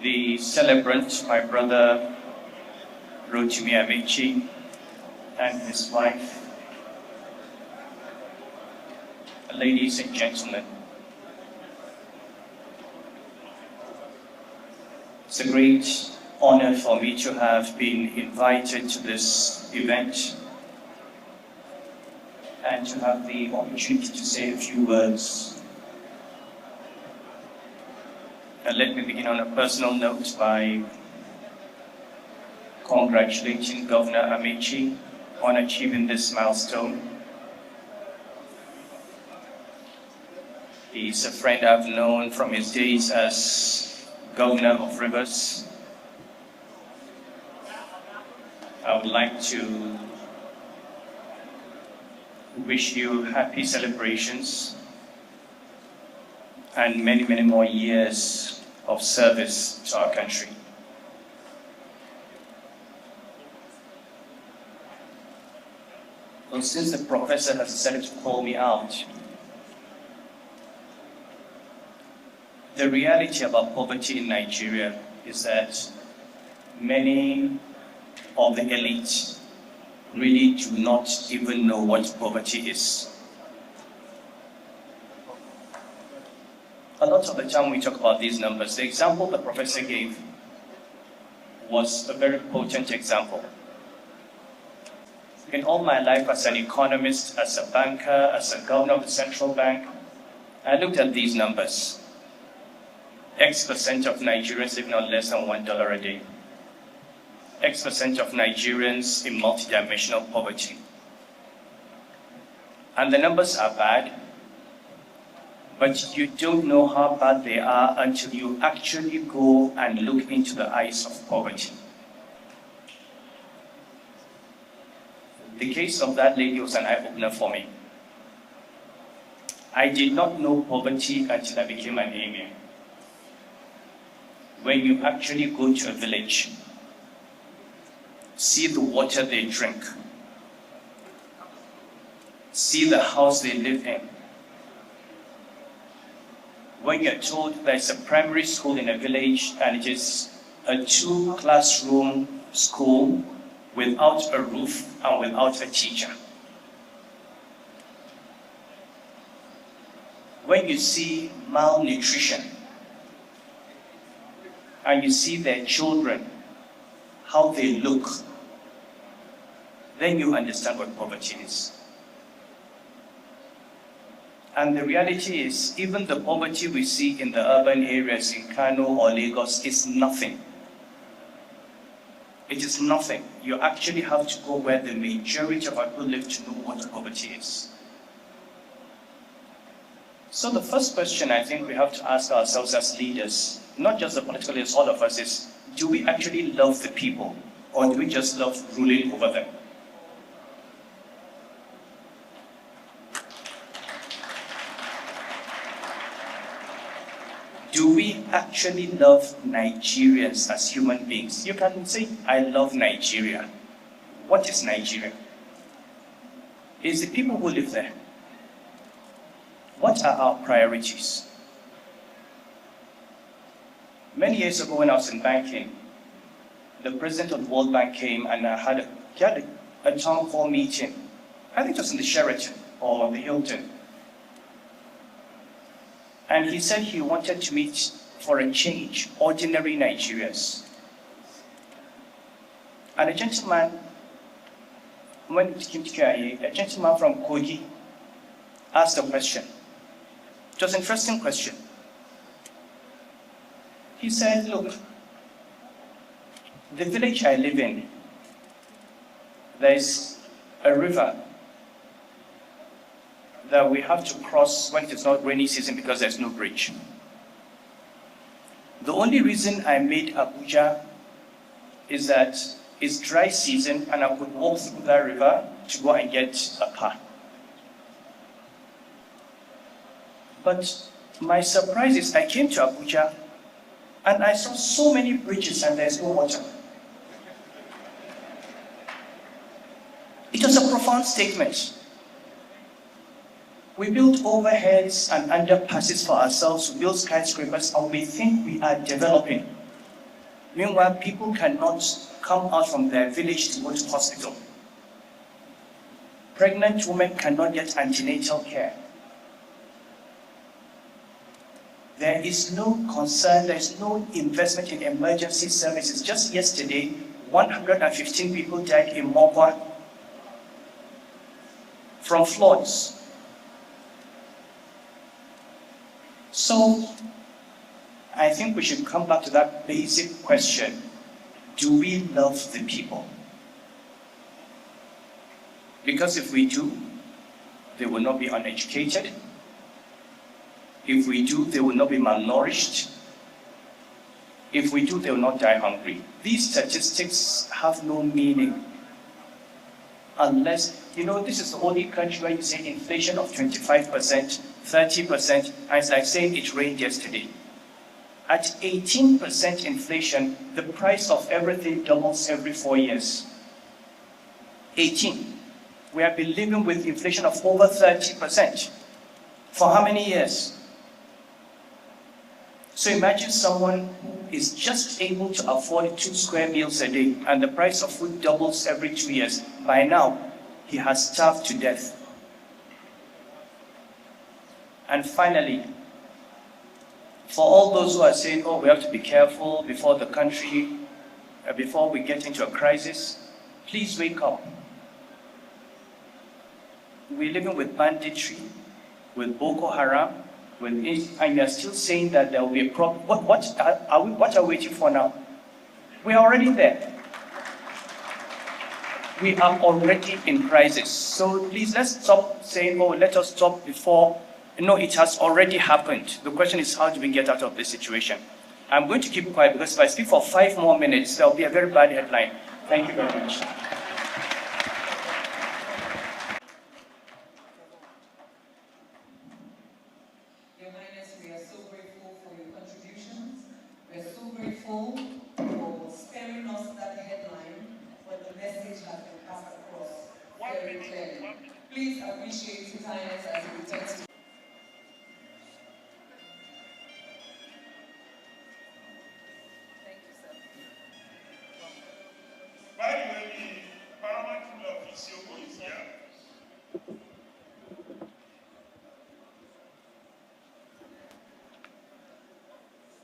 The celebrant, my brother Rotimi Amici, and his wife, ladies and gentlemen. It's a great honor for me to have been invited to this event and to have the opportunity to say a few words. And let me begin on a personal note by congratulating Governor Amici on achieving this milestone. He's a friend I've known from his days as Governor of Rivers. I would like to wish you happy celebrations and many, many more years of service to our country. Well, since the professor has decided to call me out, the reality about poverty in Nigeria is that many of the elite really do not even know what poverty is. A lot of the time we talk about these numbers. The example the professor gave was a very potent example. In all my life as an economist, as a banker, as a governor of the central bank, I looked at these numbers. X% of Nigerians living on less than $1 a day. X% of Nigerians in multidimensional poverty. And the numbers are bad, but you don't know how bad they are until you actually go and look into the eyes of poverty. The case of that lady was an eye-opener for me. I did not know poverty until I became an emir. When you actually go to a village, see the water they drink, see the house they live in. When you're told there's a primary school in a village and it is a 2-classroom school without a roof and without a teacher. When you see malnutrition and you see their children, how they look, then you understand what poverty is. And the reality is, even the poverty we see in the urban areas in Kano or Lagos is nothing. It is nothing. You actually have to go where the majority of our people live to know what poverty is. So the first question I think we have to ask ourselves as leaders, not just the political leaders, all of us, is, do we actually love the people, or do we just love ruling over them? Do we actually love Nigerians as human beings? You can say, I love Nigeria. What is Nigeria? It's the people who live there. What are our priorities? Many years ago when I was in banking, the president of the World Bank came and he had a town hall meeting. I think it was in the Sheraton or the Hilton. And he said he wanted to meet, for a change, ordinary Nigerians. And a gentleman, when it came to KIA, a gentleman from Kogi asked a question. It was an interesting question. He said, look, the village I live in, there's a river that we have to cross when it's not rainy season because there's no bridge. The only reason I made Abuja is that it's dry season and I could walk through that river to go and get a car. But my surprise is I came to Abuja and I saw so many bridges and there's no water. It was a profound statement. We build overheads and underpasses for ourselves, we build skyscrapers, and we think we are developing. Meanwhile, people cannot come out from their village to go to hospital. Pregnant women cannot get antenatal care. There is no concern, there is no investment in emergency services. Just yesterday, 115 people died in Mokwa from floods. So, I think we should come back to that basic question. Do we love the people? Because if we do, they will not be uneducated. If we do, they will not be malnourished. If we do, they will not die hungry. These statistics have no meaning unless, this is the only country where you say inflation of 25%, 30%, and it's like saying it rained yesterday. At 18% inflation, the price of everything doubles every 4 years. 18. We have been living with inflation of over 30%. For how many years? So imagine someone who is just able to afford 2 square meals a day, and the price of food doubles every 2 years. By now, he has starved to death. And finally, for all those who are saying, oh, we have to be careful before the country, before we get into a crisis, please wake up. We're living with banditry, with Boko Haram, and you're still saying that there will be a problem. What are we waiting for now? We are already there. We are already in crisis. So please, let's stop saying, oh, let us stop before. No, it has already happened. The question is, how do we get out of this situation? I'm going to keep quiet because if I speak for 5 more minutes, there will be a very bad headline. Thank you very much. Your Highness, we are so grateful for your contributions. We are so grateful for sparing us that headline, but the message has been passed across very clearly. Please appreciate His Highness as he returns to. Thank you, sir. By the way, the paramount ruler of Isioko is here.